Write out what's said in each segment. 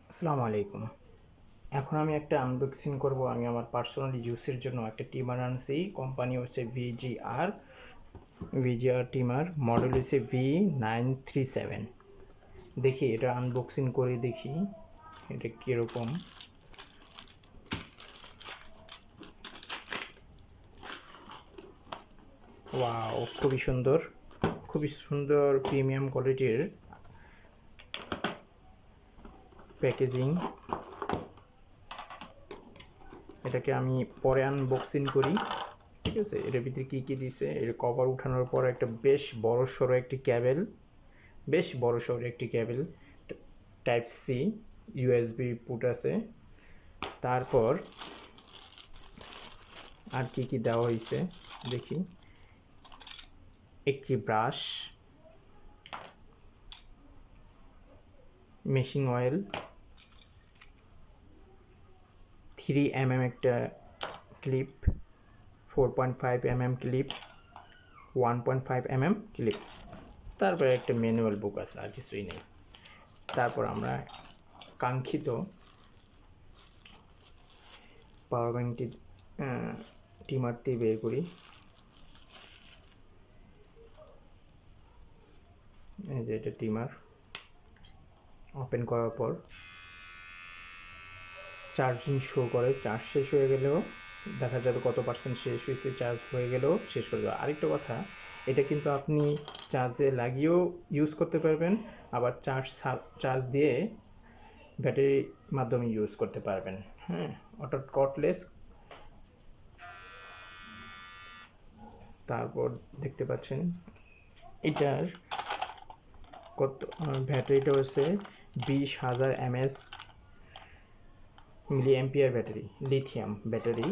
আসসালামু আলাইকুম। এখন আমি একটা আনবক্সিং করব। আমি আমার পার্সোনাল ইউজের জন্য একটা টিমার আনছি। কোম্পানি হচ্ছে ভিজিআর টিমার, মডেল হচ্ছে V937। দেখি এটা আনবক্সিং করে দেখি এটা কীরকম। ওয়াও, খুবই সুন্দর, খুবই সুন্দর প্রিমিয়াম কোয়ালিটির প্যাকেজিং। এটাকে আমি পরে আনবক্সিং করি। ঠিক আছে, এটার ভিতরে কী কী দিছে, এর কভার উঠানোর পর একটা বেশ বড় সড়ো একটি cable, type C USB port আছে। তারপর আর কি কি দেওয়া হয়েছে দেখি। একটি ব্রাশ, মেশিং অয়েল, 3 mm একটা clip, 4.5 mm clip, 1.5 mm clip. তারপরে একটা ম্যানুয়াল বুক আছে, আর কিছুই নেই। তারপর আমরা কাঙ্ক্ষিত পাওয়ার ব্যাঙ্কটি টিমারটি বের করি। এই যে এটা টিমার। ওপেন করার পর চার্জিং শো করে, চার্জ শেষ হয়ে গেলেও দেখা যাবে কত পার্সেন্ট শেষ হয়েছে, চার্জ হয়ে গেলেও শেষ করে দেবে। আরেকটা কথা, এটা কিন্তু আপনি চার্জে লাগিয়েও ইউজ করতে পারবেন, আবার চার্জ দিয়ে ব্যাটারির মাধ্যমে ইউজ করতে পারবেন। হ্যাঁ, অর্থাৎ কর্ডলেস। তারপর দেখতে পাচ্ছেন এটার কত ব্যাটারিটা হচ্ছে 20,000 mAh milli ampere battery, lithium battery.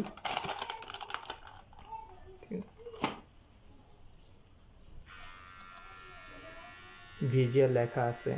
VGR লেখা আছে।